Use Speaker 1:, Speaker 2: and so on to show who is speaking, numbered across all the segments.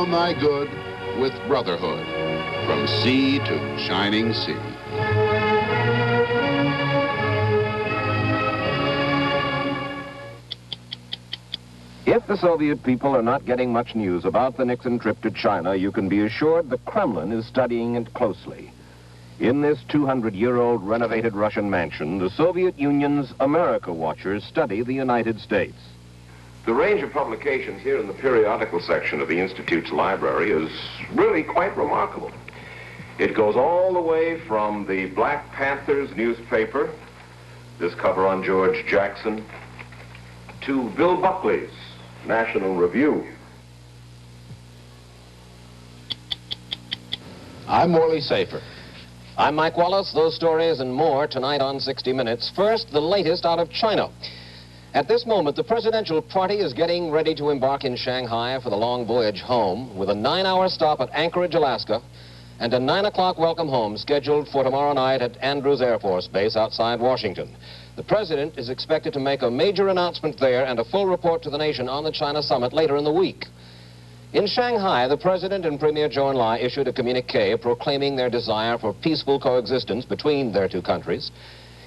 Speaker 1: crown thy good with brotherhood, from sea to shining sea.
Speaker 2: If the Soviet people are not getting much news about the Nixon trip to China, you can be assured the Kremlin is studying it closely. In this 200-year-old renovated Russian mansion, the Soviet Union's America watchers study the United States. The range of publications here in the periodical section of the Institute's library is really quite remarkable. It goes all the way from the Black Panthers newspaper, this cover on George Jackson, to Bill Buckley's National Review.
Speaker 3: I'm Morley Safer.
Speaker 4: I'm Mike Wallace. Those stories and more tonight on 60 Minutes. First, the latest out of China. At this moment, the presidential party is getting ready to embark in Shanghai for the long voyage home, with a 9-hour stop at Anchorage, Alaska, and a 9 o'clock welcome home scheduled for tomorrow night at Andrews Air Force Base outside Washington. The president is expected to make a major announcement there and a full report to the nation on the China summit later in the week. In Shanghai, the president and Premier Zhou Enlai issued a communique proclaiming their desire for peaceful coexistence between their two countries.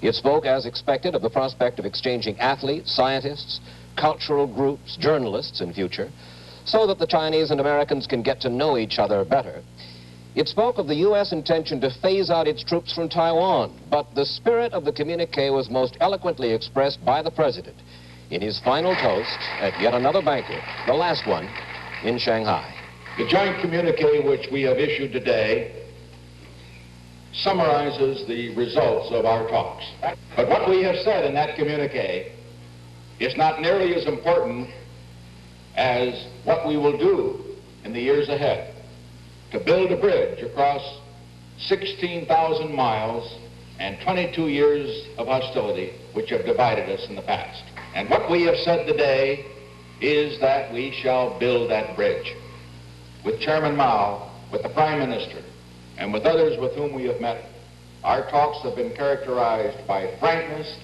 Speaker 4: It spoke, as expected, of the prospect of exchanging athletes, scientists, cultural groups, journalists in future, so that the Chinese and Americans can get to know each other better. It spoke of the U.S. intention to phase out its troops from Taiwan, but the spirit of the communique was most eloquently expressed by the president in his final toast at yet another banquet, the last one in Shanghai.
Speaker 3: The joint communique which we have issued today summarizes the results of our talks. But what we have said in that communique is not nearly as important as what we will do in the years ahead to build a bridge across 16,000 miles and 22 years of hostility which have divided us in the past. And what we have said today is that we shall build that bridge. With Chairman Mao, with the Prime Minister, and with others with whom we have met, our talks have been characterized by frankness,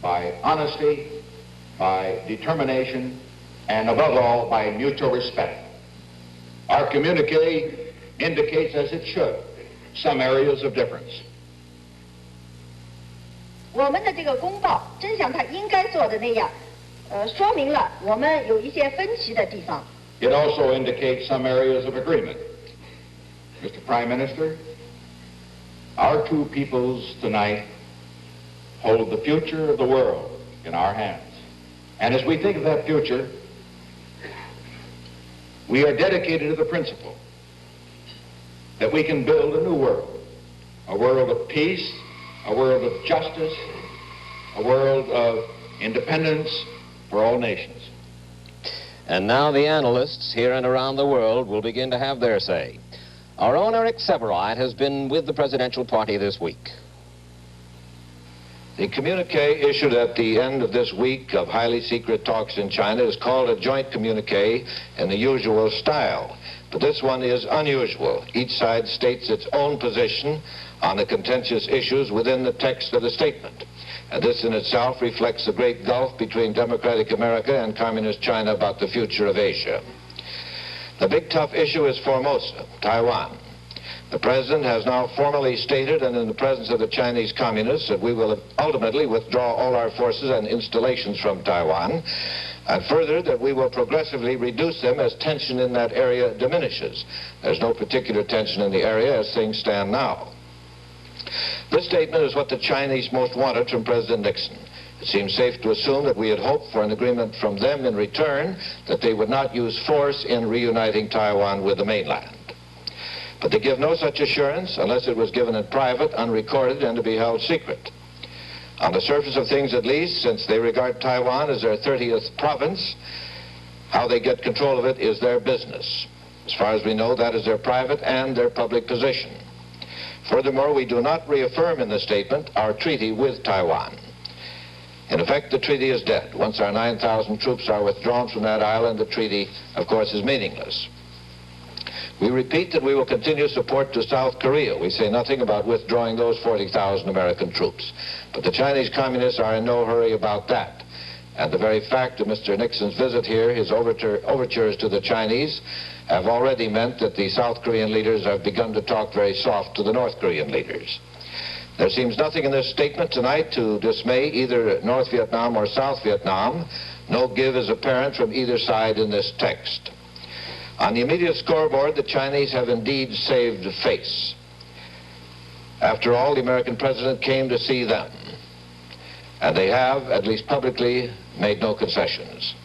Speaker 3: by honesty, by determination, and above all, by mutual respect. Our communique indicates, as it should, some areas of difference.
Speaker 5: 我们的这个公报真像它应该做的那样，说明了我们有一些分歧的地方。
Speaker 3: It also indicates some areas of agreement. Mr. Prime Minister, our two peoples tonight hold the future of the world in our hands. And as we think of that future, we are dedicated to the principle that we can build a new world, a world of peace, a world of justice, a world of independence for all nations.
Speaker 4: And now the analysts here and around the world will begin to have their say. Our own Eric Severide has been with the presidential party this week.
Speaker 2: The communique issued at the end of this week of highly secret talks in China is called a joint communique in the usual style. But this one is unusual. Each side states its own position on the contentious issues within the text of the statement. And this in itself reflects the great gulf between democratic America and communist China about the future of Asia. The big tough issue is Formosa, Taiwan. The president has now formally stated, and in the presence of the Chinese communists, that we will ultimately withdraw all our forces and installations from Taiwan, and further, that we will progressively reduce them as tension in that area diminishes. There's no particular tension in the area as things stand now. This statement is what the Chinese most wanted from President Nixon. It seems safe to assume that we had hoped for an agreement from them in return that they would not use force in reuniting Taiwan with the mainland. But they give no such assurance unless it was given in private, unrecorded, and to be held secret. On the surface of things at least, since they regard Taiwan as their 30th province, how they get control of it is their business. As far as we know, that is their private and their public position. Furthermore, we do not reaffirm in the statement our treaty with Taiwan. In effect, the treaty is dead. Once our 9,000 troops are withdrawn from that island, the treaty, of course, is meaningless. We repeat that we will continue support to South Korea. We say nothing about withdrawing those 40,000 American troops. But the Chinese communists are in no hurry about that. And the very fact of Mr. Nixon's visit here, his overtures to the Chinese, have already meant that the South Korean leaders have begun to talk very soft to the North Korean leaders. There seems nothing in this statement tonight to dismay either North Vietnam or South Vietnam. No give is apparent from either side in this text. On the immediate scoreboard, the Chinese have indeed saved face. After all, the American president came to see them. And they have, at least publicly, made no concessions.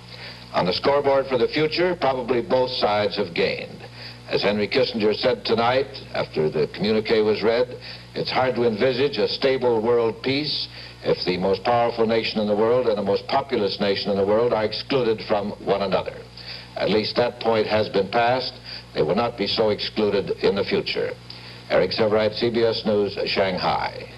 Speaker 2: On the scoreboard for the future, probably both sides have gained. As Henry Kissinger said tonight, after the communique was read, it's hard to envisage a stable world peace if the most powerful nation in the world and the most populous nation in the world are excluded from one another. At least that point has been passed. They will not be so excluded in the future. Eric Severide, CBS News, Shanghai.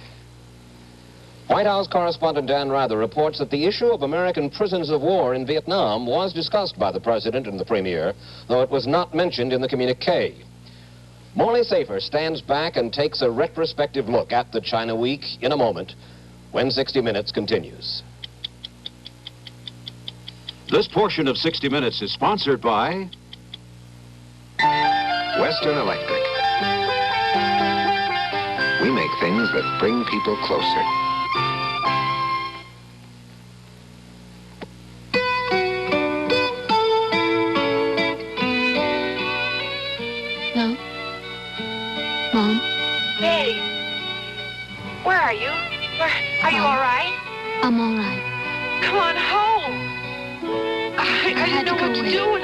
Speaker 4: White House correspondent Dan Rather reports that the issue of American prisoners of war in Vietnam was discussed by the president and the premier, though it was not mentioned in the communique. Morley Safer stands back and takes a retrospective look at the China Week in a moment when 60 Minutes continues.
Speaker 6: This portion of 60 Minutes is sponsored by
Speaker 7: Western Electric. We make things that bring people closer.
Speaker 8: Hello? Mom?
Speaker 9: Hey, where are you? Are you all right?
Speaker 8: I'm all right.
Speaker 9: Come on home. I didn't know what to do, and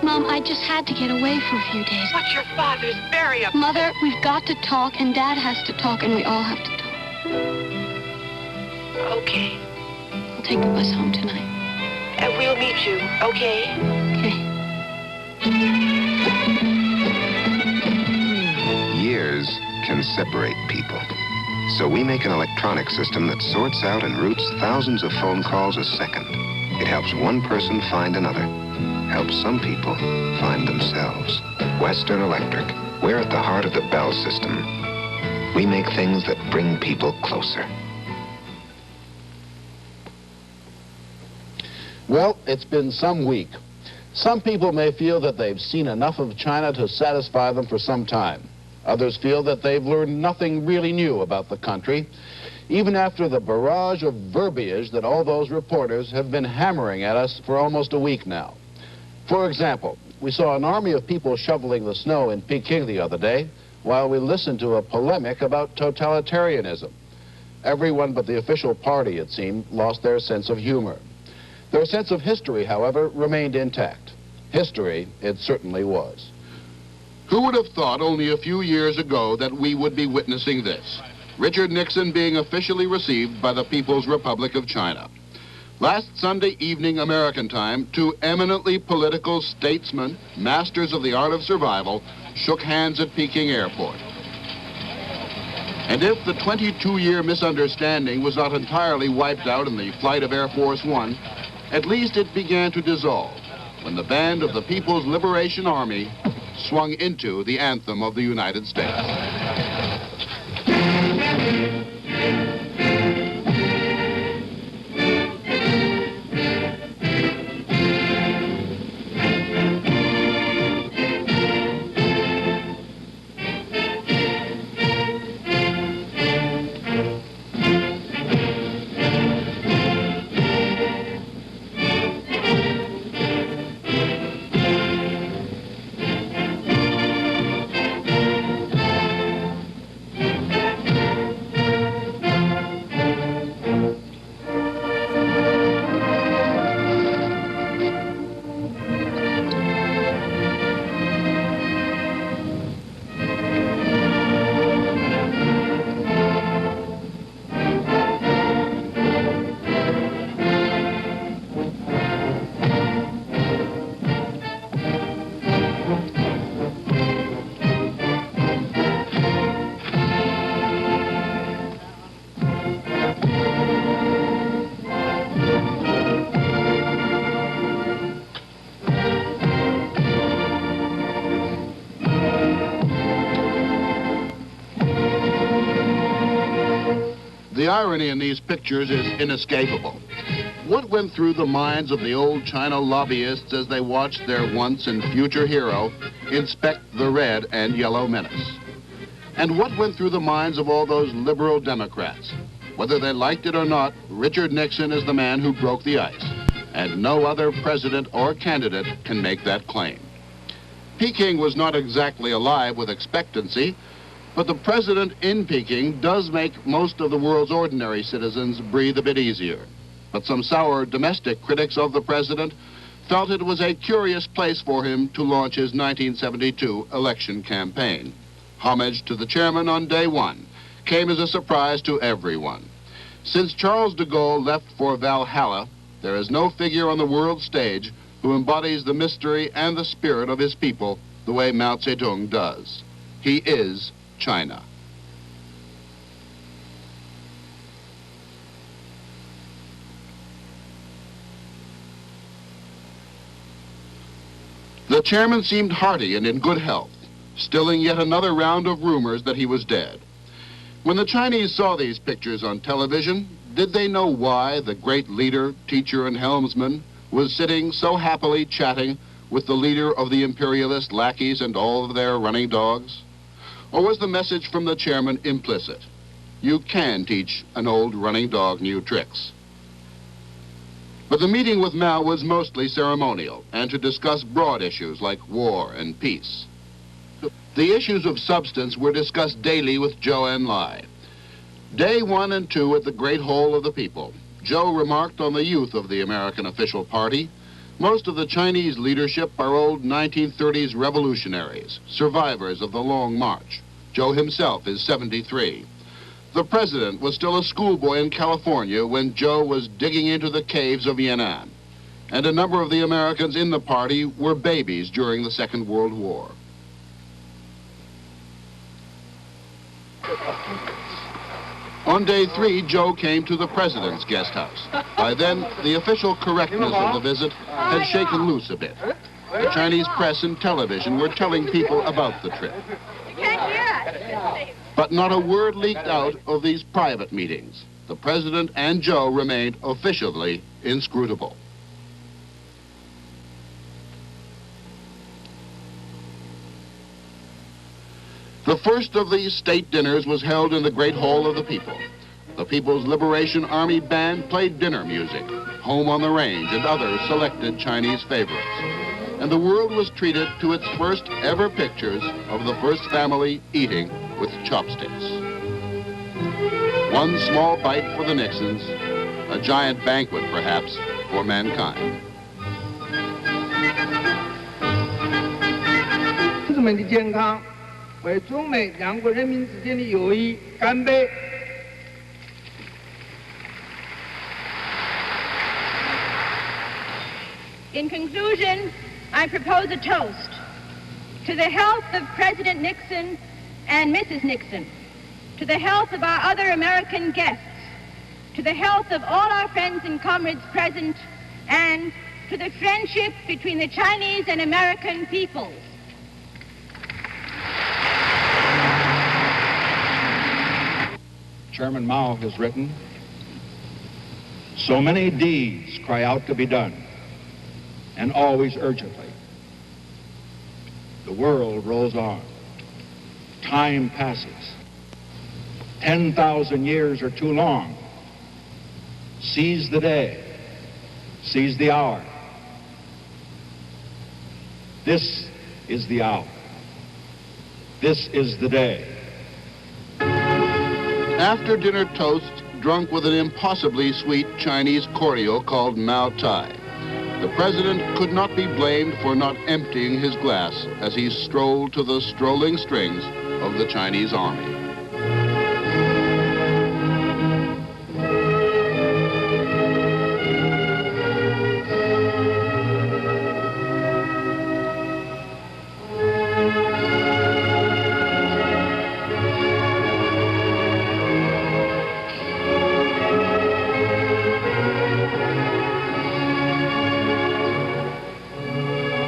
Speaker 8: Mom, I just had to get away for a few days.
Speaker 9: But your father's very upset.
Speaker 8: Mother, we've got to talk, and Dad has to talk, and we all have to talk.
Speaker 9: Okay.
Speaker 8: I'll take the bus home tonight.
Speaker 9: And we'll meet you, okay?
Speaker 8: Okay.
Speaker 7: Years can separate people. So we make an electronic system that sorts out and routes thousands of phone calls a second. It helps one person find another. Helps some people find themselves. Western Electric. We're at the heart of the Bell system. We make things that bring people closer.
Speaker 10: Well, it's been some week. Some people may feel that they've seen enough of China to satisfy them for some time. Others feel that they've learned nothing really new about the country, even after the barrage of verbiage that all those reporters have been hammering at us for almost a week now. For example, we saw an army of people shoveling the snow in Peking the other day while we listened to a polemic about totalitarianism. Everyone but the official party, it seemed, lost their sense of humor. Their sense of history, however, remained intact. History, it certainly was.
Speaker 1: Who would have thought only a few years ago that we would be witnessing this? Richard Nixon being officially received by the People's Republic of China. Last Sunday evening American time, two eminently political statesmen, masters of the art of survival, shook hands at Peking Airport. And if the 22-year misunderstanding was not entirely wiped out in the flight of Air Force One, at least it began to dissolve when the band of the People's Liberation Army swung into the anthem of the United States. The irony in these pictures is inescapable. What went through the minds of the old China lobbyists as they watched their once and future hero inspect the red and yellow menace? And what went through the minds of all those liberal Democrats? Whether they liked it or not, Richard Nixon is the man who broke the ice, and no other president or candidate can make that claim. Peking was not exactly alive with expectancy, but the president in Peking does make most of the world's ordinary citizens breathe a bit easier. But some sour domestic critics of the president felt it was a curious place for him to launch his 1972 election campaign. Homage to the chairman on day one came as a surprise to everyone. Since Charles de Gaulle left for Valhalla, there is no figure on the world stage who embodies the mystery and the spirit of his people the way Mao Zedong does. He is China. The chairman seemed hearty and in good health, stilling yet another round of rumors that he was dead. When the Chinese saw these pictures on television, did they know why the great leader, teacher, and helmsman was sitting so happily chatting with the leader of the imperialist lackeys and all of their running dogs? Or was the message from the chairman implicit? You can teach an old running dog new tricks. But the meeting with Mao was mostly ceremonial and to discuss broad issues like war and peace. The issues of substance were discussed daily with Zhou Enlai. Day 1 and 2 at the Great Hall of the People, Zhou remarked on the youth of the American official party. Most of the Chinese leadership are old 1930s revolutionaries, survivors of the Long March. Zhou himself is 73. The president was still a schoolboy in California when Zhou was digging into the caves of Yan'an, and a number of the Americans in the party were babies during the Second World War. On day 3, Zhou came to the president's guest house. By then, the official correctness of the visit had shaken loose a bit. The Chinese press and television were telling people about the trip. But not a word leaked out of these private meetings. The president and Zhou remained officially inscrutable. The first of these state dinners was held in the Great Hall of the People. The People's Liberation Army Band played dinner music, Home on the Range, and other selected Chinese favorites. And the world was treated to its first ever pictures of the first family eating with chopsticks. One small bite for the Nixons, a giant banquet, perhaps, for mankind.
Speaker 5: In conclusion, I propose a toast to the health of President Nixon and Mrs. Nixon, to the health of our other American guests, to the health of all our friends and comrades present, and to the friendship between the Chinese and American peoples.
Speaker 3: Chairman Mao has written, "So many deeds cry out to be done, and always urgently. The world rolls on. Time passes. 10,000 years are too long. Seize the day. Seize the hour. This is the hour. This is the day."
Speaker 1: After dinner toast, drunk with an impossibly sweet Chinese cordial called Mao Tai, the president could not be blamed for not emptying his glass as he strolled to the strolling strings of the Chinese army.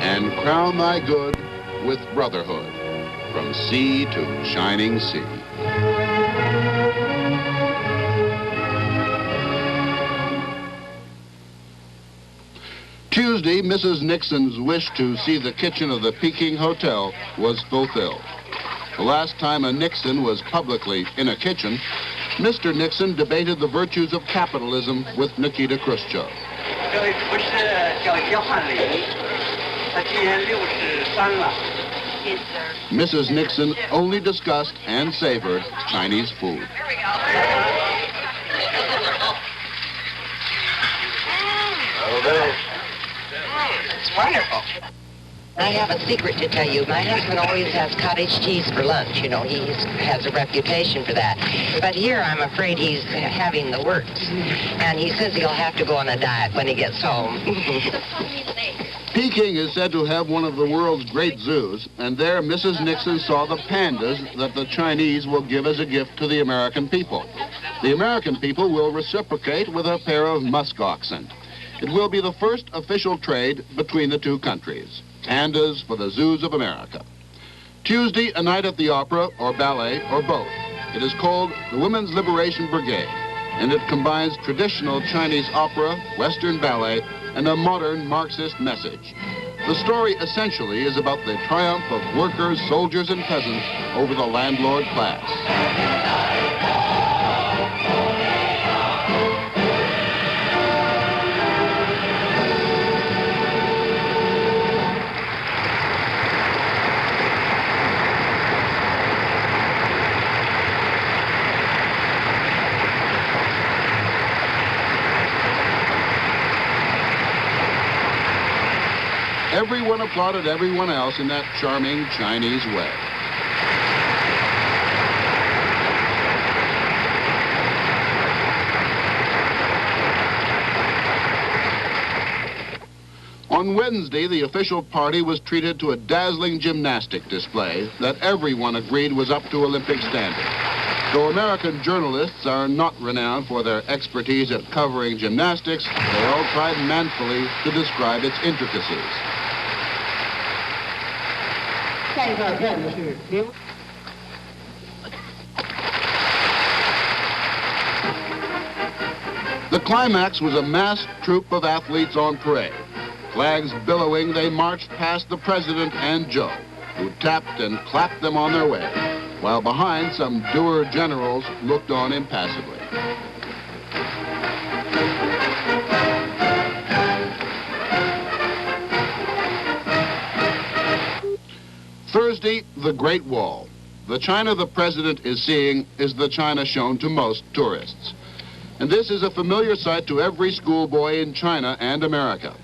Speaker 1: And crown thy good with brotherhood from sea to shining sea. Tuesday, Mrs. Nixon's wish to see the kitchen of the Peking Hotel was fulfilled. The last time a Nixon was publicly in a kitchen, Mr. Nixon debated the virtues of capitalism with Nikita Khrushchev. Mrs. Nixon only discussed and savored Chinese food.
Speaker 11: It's wonderful. I have a secret to tell you. My husband always has cottage cheese for lunch. You know, he has a reputation for that. But here, I'm afraid he's having the works. And he says he'll have to go on a diet when he gets home.
Speaker 1: Peking is said to have one of the world's great zoos, and there Mrs. Nixon saw the pandas that the Chinese will give as a gift to the American people. The American people will reciprocate with a pair of musk oxen. It will be the first official trade between the two countries. Pandas for the zoos of America. Tuesday, a night at the opera or ballet or both. It is called the Women's Liberation Brigade, and it combines traditional Chinese opera, Western ballet, and a modern Marxist message. The story essentially is about the triumph of workers, soldiers, and peasants over the landlord class. Everyone applauded everyone else in that charming Chinese way. On Wednesday, the official party was treated to a dazzling gymnastic display that everyone agreed was up to Olympic standard. Though American journalists are not renowned for their expertise at covering gymnastics, they all tried manfully to describe its intricacies. The climax was a massed troupe of athletes on parade. Flags billowing, they marched past the president and Joe, who tapped and clapped them on their way, while behind some dour generals looked on impassively. Thursday, the Great Wall. The China the president is seeing is the China shown to most tourists. And this is a familiar sight to every schoolboy in China and America.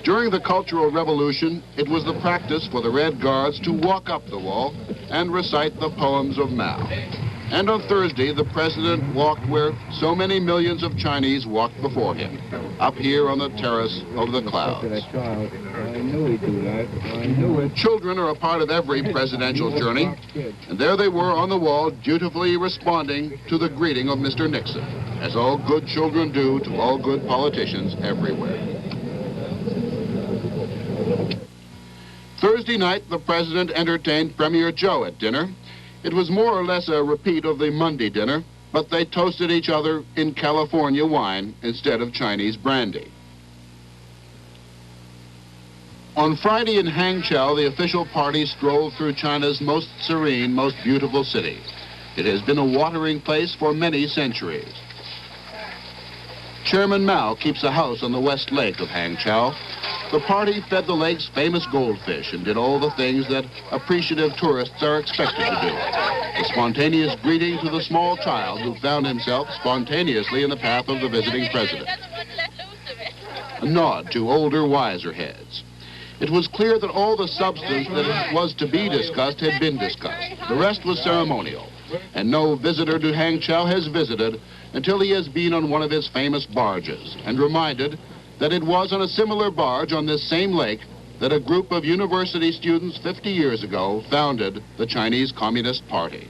Speaker 1: During the Cultural Revolution, it was the practice for the Red Guards to walk up the wall and recite the poems of Mao. And on Thursday, the president walked where so many millions of Chinese walked before him, up here on the terrace over the clouds. Children are a part of every presidential journey, and there they were on the wall, dutifully responding to the greeting of Mr. Nixon, as all good children do to all good politicians everywhere. Thursday night, the president entertained Premier Joe at dinner. It was more or less a repeat of the Monday dinner, but they toasted each other in California wine instead of Chinese brandy. On Friday in Hangzhou, the official party strolled through China's most serene, most beautiful city. It has been a watering place for many centuries. Chairman Mao keeps a house on the west lake of Hangzhou. The party fed the lake's famous goldfish and did all the things that appreciative tourists are expected to do. A spontaneous greeting to the small child who found himself spontaneously in the path of the visiting president. A nod to older, wiser heads. It was clear that all the substance that was to be discussed had been discussed. The rest was ceremonial, and no visitor to Hangzhou has visited until he has been on one of his famous barges and reminded that it was on a similar barge on this same lake that a group of university students 50 years ago founded the Chinese Communist Party.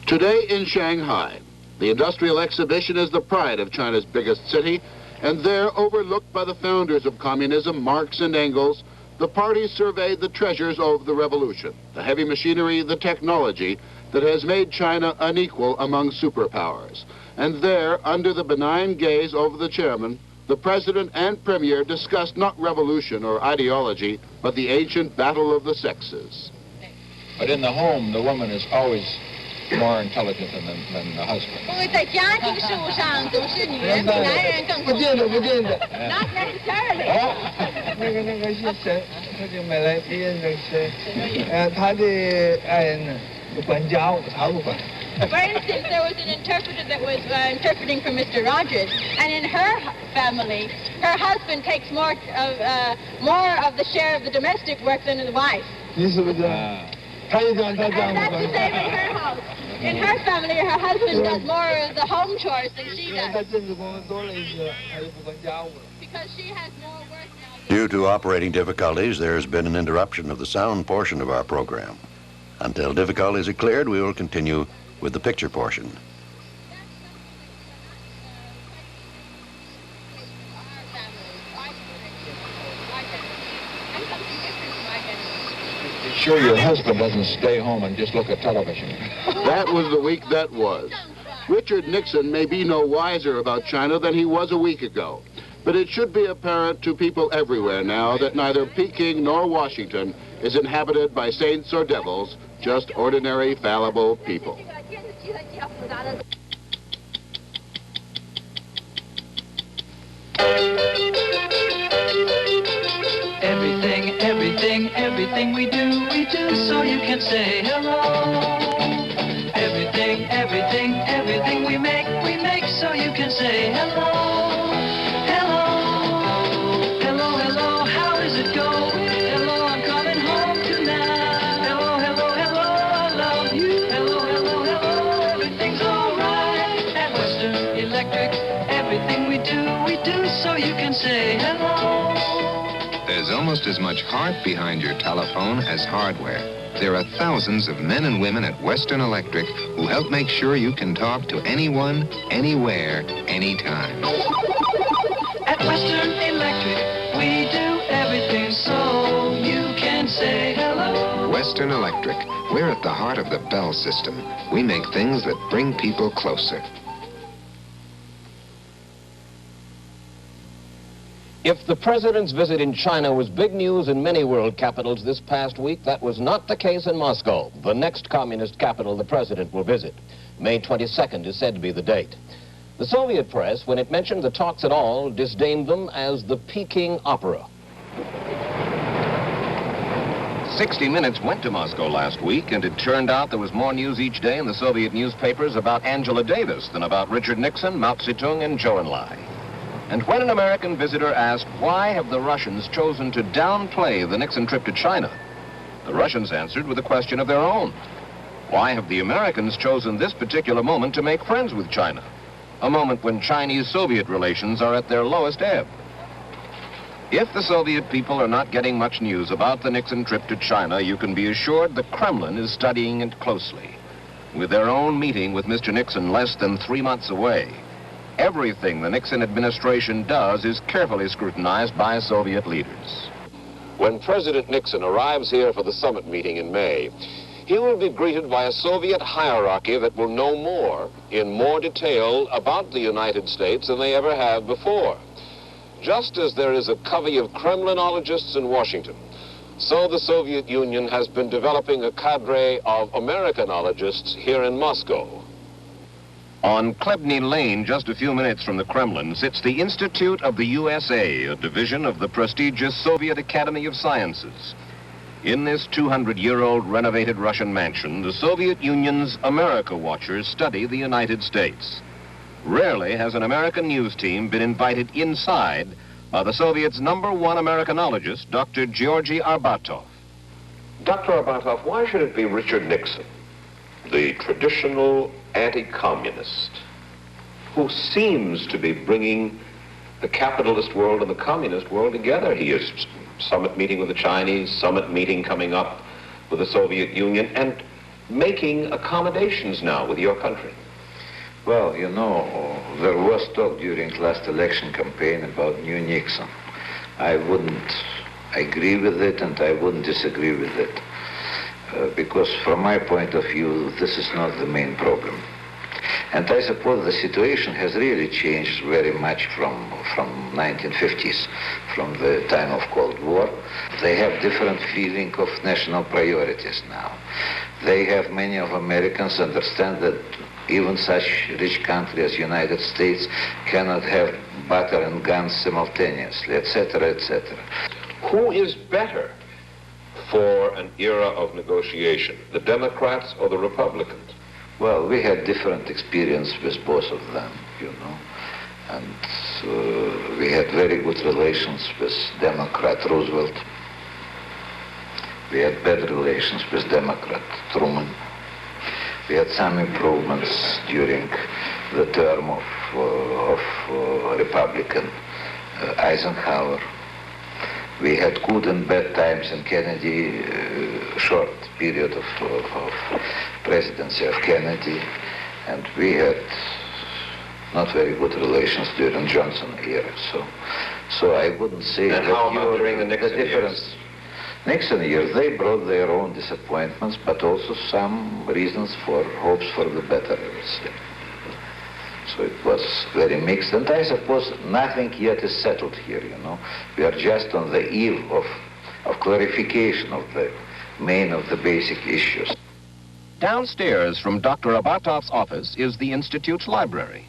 Speaker 1: Today in Shanghai, the industrial exhibition is the pride of China's biggest city, and there, overlooked by the founders of communism, Marx and Engels, the party surveyed the treasures of the revolution, the heavy machinery, the technology that has made China unequal among superpowers, And there, under the benign gaze over the chairman, the president and premier discussed not revolution or ideology, but the ancient battle of the sexes.
Speaker 3: But in the home, the woman is always more intelligent than the husband.
Speaker 5: Not necessarily.
Speaker 12: 他就买来别人的是，他的爱人呢，管家务，他不管。
Speaker 5: For instance, there was an interpreter that was interpreting for Mr. Rogers, and in her family, her husband takes more of the share of the domestic work than the wife.
Speaker 12: 你是不是？他也讲他丈夫
Speaker 5: That's the same in her house. In her family, her husband does more of the home chores than she does.
Speaker 12: 他政治工作多了一些，他就不管家务了。
Speaker 5: Because she has more work now.
Speaker 6: Due to operating difficulties, there's been an interruption of the sound portion of our program. Until difficulties are cleared, we will continue with the picture portion.
Speaker 3: Sure your husband doesn't stay home and just look at television.
Speaker 1: That was the week that was. Richard Nixon may be no wiser about China than he was a week ago. But it should be apparent to people everywhere now that neither Peking nor Washington is inhabited by saints or devils, just ordinary, fallible people.
Speaker 13: Everything we do so you can say hello. Everything we make so you can say hello. Hello, how does it go? Hello, I'm coming home tonight. Hello, I love you. Hello, everything's alright. At Western Electric, everything we do so you can say hello.
Speaker 7: There's almost as much heart behind your telephone as hardware. There are thousands of men and women at Western Electric who help make sure you can talk to anyone, anywhere, anytime.
Speaker 13: At Western Electric, we do everything so you can say hello.
Speaker 7: Western Electric, we're at the heart of the Bell system. We make things that bring people closer.
Speaker 4: If the president's visit in China was big news in many world capitals this past week, that was not the case in Moscow, the next communist capital the president will visit. May 22nd is said to be the date. The Soviet press, when it mentioned the talks at all, disdained them as the Peking opera. 60 Minutes went to Moscow last week, and it turned out there was more news each day in the Soviet newspapers about Angela Davis than about Richard Nixon, Mao Zedong, and Zhou Enlai. And when an American visitor asked, why have the Russians chosen to downplay the Nixon trip to China, the Russians answered with a question of their own. Why have the Americans chosen this particular moment to make friends with China? A moment when Chinese-Soviet relations are at their lowest ebb. If the Soviet people are not getting much news about the Nixon trip to China, you can be assured the Kremlin is studying it closely. With their own meeting with Mr. Nixon less than 3 months away, everything the Nixon administration does is carefully scrutinized by Soviet leaders. When President Nixon arrives here for the summit meeting in May, he will be greeted by a Soviet hierarchy that will know more, in more detail, about the United States than they ever have before. Just as there is a covey of Kremlinologists in Washington, so the Soviet Union has been developing a cadre of Americanologists here in Moscow. On Klebny Lane, just a few minutes from the Kremlin, sits the Institute of the USA, a division of the prestigious Soviet Academy of Sciences. In this 200-year-old renovated Russian mansion, the Soviet Union's America watchers study the United States. Rarely has an American news team been invited inside by the Soviets' #1 Americanologist, Dr. Georgy Arbatov.
Speaker 14: Dr. Arbatov, why should it be Richard Nixon, the traditional anti-communist, who seems to be bringing the capitalist world and the communist world together? He is summit meeting with the Chinese, summit meeting coming up with the Soviet Union, and making accommodations now with your country.
Speaker 2: Well, you know, there was talk during last election campaign about new Nixon. I wouldn't agree with it, and I wouldn't disagree with it. Because from my point of view, this is not the main problem. And I suppose the situation has really changed very much from 1950s, from the time of Cold War. They have different feeling of national priorities now. They have, many of Americans understand that even such rich country as United States cannot have butter and guns simultaneously, etc., etc.
Speaker 14: Who is better for an era of negotiation, the Democrats or the Republicans?
Speaker 2: Well, we had different experience with both of them, you know. And we had very good relations with Democrat Roosevelt. We had bad relations with Democrat Truman. We had some improvements during the term of Republican Eisenhower. We had good and bad times in Kennedy, short period of presidency of Kennedy, and we had not very good relations during Johnson era. So I wouldn't say
Speaker 14: and
Speaker 2: that
Speaker 14: how about during the Nixon years?
Speaker 2: Nixon years, they brought their own disappointments, but also some reasons for hopes for the better, I would say. So it was very mixed, and I suppose nothing yet is settled here, you know. We are just on the eve of clarification of the main of the basic issues.
Speaker 4: Downstairs from Dr. Abatov's office is the Institute's library.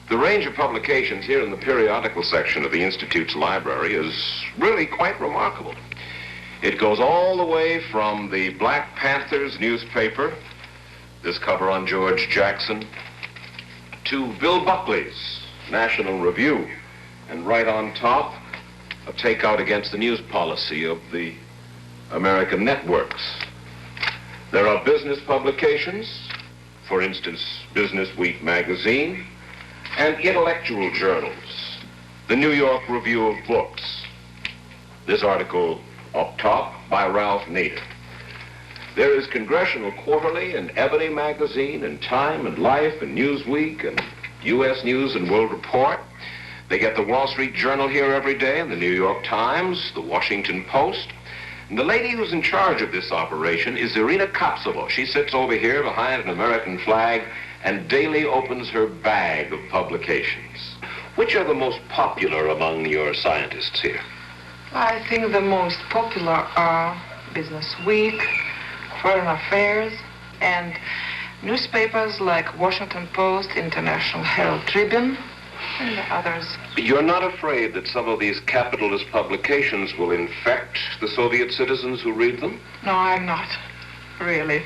Speaker 14: The range of publications here in the periodical section of the Institute's library is really quite remarkable. It goes all the way from the Black Panthers newspaper, this cover on George Jackson, to Bill Buckley's National Review, and right on top, a takeout against the news policy of the American networks. There are business publications, for instance, Business Week magazine, and intellectual journals, the New York Review of Books. This article up top by Ralph Nader. There is Congressional Quarterly and Ebony magazine and Time and Life and Newsweek and U.S. News and World Report. They get the Wall Street Journal here every day and the New York Times, the Washington Post. And the lady who's in charge of this operation is Irina Kapsova. She sits over here behind an American flag and daily opens her bag of publications. Which are the most popular among your scientists here?
Speaker 15: I think the most popular are Business Week, Foreign Affairs, and newspapers like Washington Post, International Herald Tribune, and others.
Speaker 14: You're not afraid that some of these capitalist publications will infect the Soviet citizens who read them?
Speaker 15: No, I'm not, really.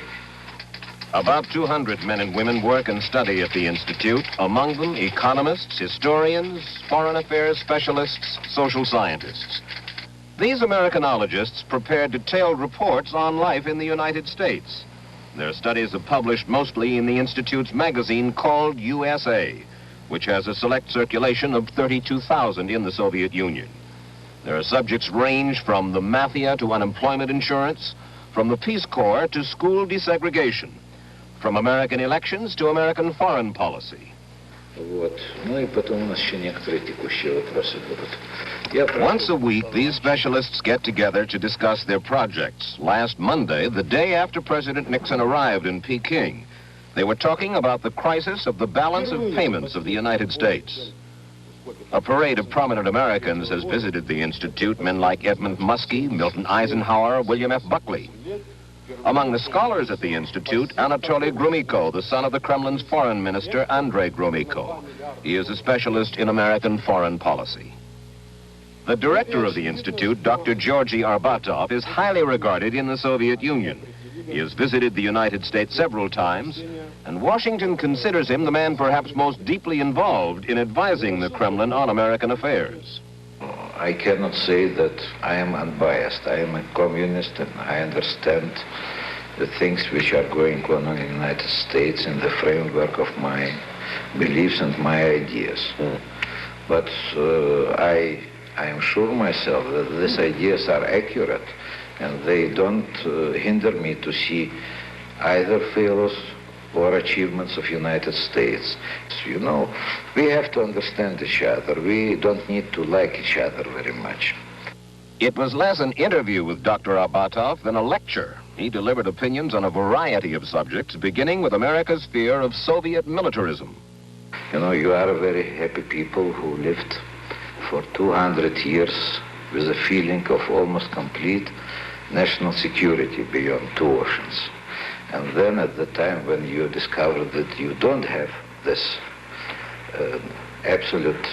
Speaker 4: About 200 men and women work and study at the Institute, among them economists, historians, foreign affairs specialists, social scientists. These Americanologists prepare detailed reports on life in the United States. Their studies are published mostly in the Institute's magazine called USA, which has a select circulation of 32,000 in the Soviet Union. Their subjects range from the mafia to unemployment insurance, from the Peace Corps to school desegregation, from American elections to American foreign policy. Once a week, these specialists get together to discuss their projects. Last Monday, the day after President Nixon arrived in Peking, they were talking about the crisis of the balance of payments of the United States. A parade of prominent Americans has visited the Institute, men like Edmund Muskie, Milton Eisenhower, William F. Buckley. Among the scholars at the Institute, Anatoly Gromyko, the son of the Kremlin's foreign minister, Andrei Gromyko. He is a specialist in American foreign policy. The director of the Institute, Dr. Georgy Arbatov, is highly regarded in the Soviet Union. He has visited the United States several times, and Washington considers him the man perhaps most deeply involved in advising the Kremlin on American affairs.
Speaker 2: I cannot say that I am unbiased. I am a communist and I understand the things which are going on in the United States in the framework of my beliefs and my ideas. But I am sure myself that these ideas are accurate and they don't hinder me to see either failures or achievements of United States. You know, we have to understand each other. We don't need to like each other very much.
Speaker 4: It was less an interview with Dr. Arbatov than a lecture. He delivered opinions on a variety of subjects, beginning with America's fear of Soviet militarism.
Speaker 2: You know, you are a very happy people who lived for 200 years with a feeling of almost complete national security beyond two oceans. And then at the time when you discover that you don't have this absolute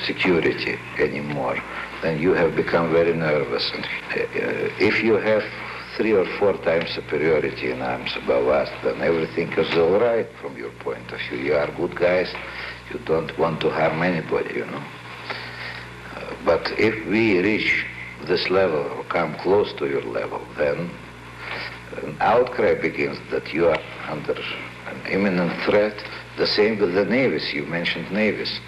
Speaker 2: security anymore, then you have become very nervous. And if you have 3 or 4 times superiority in arms above us, then everything is all right from your point of view. You are good guys. You don't want to harm anybody, you know. But if we reach this level or come close to your level, then an outcry begins that you are under an imminent threat. The same with the navies. You mentioned navies.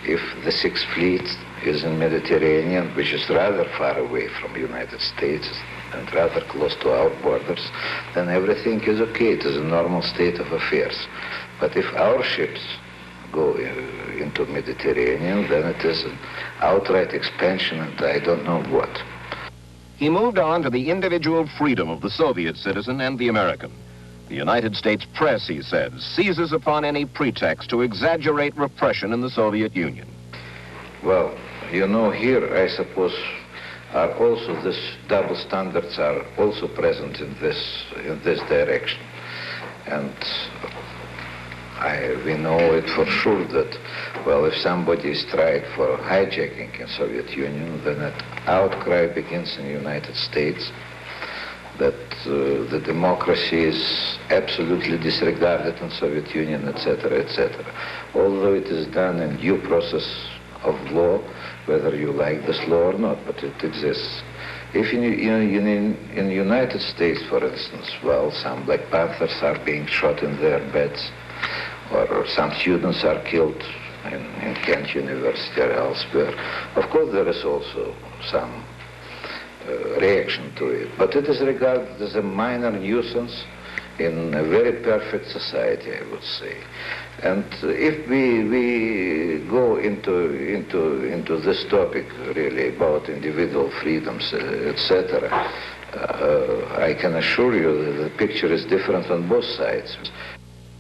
Speaker 2: If the Sixth Fleet is in Mediterranean, which is rather far away from the United States and rather close to our borders, then everything is okay. It is a normal state of affairs. But if our ships go into Mediterranean, then it is an outright expansion, and I don't know what.
Speaker 4: He moved on to the individual freedom of the Soviet citizen and the American. The United States press, he said, seizes upon any pretext to exaggerate repression in the Soviet Union.
Speaker 2: Well, you know, here, I suppose, are also this double standards are also present in this direction. And we know it for sure that, well, if somebody is tried for hijacking in Soviet Union, then an outcry begins in the United States that the democracy is absolutely disregarded in Soviet Union, etc., etc. Although it is done in due process of law, whether you like this law or not, but it exists. If in the United States, for instance, well, some Black Panthers are being shot in their beds, or some students are killed in Kent University or elsewhere, of course there is also some reaction to it. But it is regarded as a minor nuisance in a very perfect society, I would say. And if we go into this topic really about individual freedoms, etc., I can assure you that the picture is different on both sides.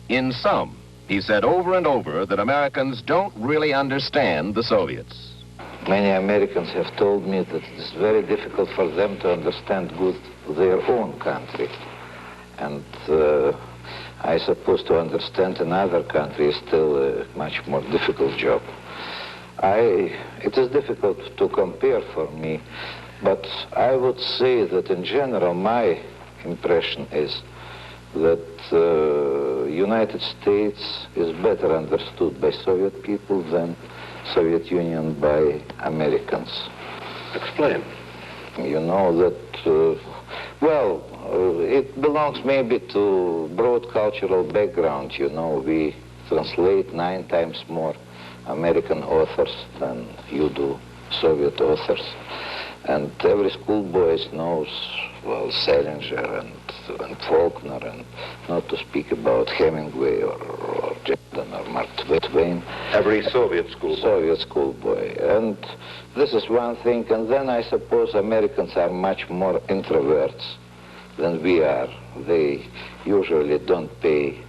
Speaker 4: In sum, he said over and over that Americans don't really understand the Soviets.
Speaker 2: Many Americans have told me that it's very difficult for them to understand good their own country. And I suppose to understand another country is still a much more difficult job. It is difficult to compare for me, but I would say that in general my impression is that United States is better understood by Soviet people than Soviet Union by Americans.
Speaker 14: Explain.
Speaker 2: You know that, it belongs maybe to broad cultural background. You know, we translate 9 times more American authors than you do Soviet authors. And every schoolboy knows, well, Salinger and Faulkner, and not to speak about Hemingway or Jackson or Mark Twain.
Speaker 14: Every Soviet schoolboy.
Speaker 2: Soviet schoolboy. And this is one thing. And then I suppose Americans are much more introverts than we are. They usually don't pay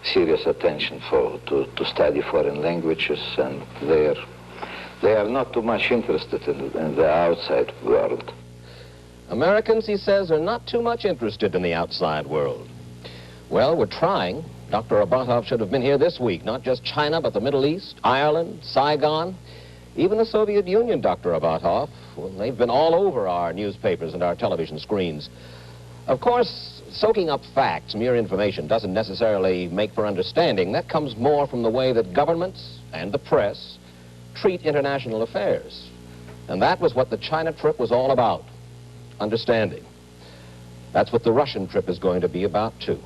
Speaker 2: serious attention to study foreign languages, and they are not too much interested in the outside world.
Speaker 4: Americans, he says, are not too much interested in the outside world. Well, we're trying. Dr. Abatov should have been here this week. Not just China, but the Middle East, Ireland, Saigon, even the Soviet Union, Dr. Abatov. Well, they've been all over our newspapers and our television screens. Of course, soaking up facts, mere information, doesn't necessarily make for understanding. That comes more from the way that governments and the press treat international affairs. And that was what the China trip was all about. Understanding. That's what the Russian trip is going to be about, too.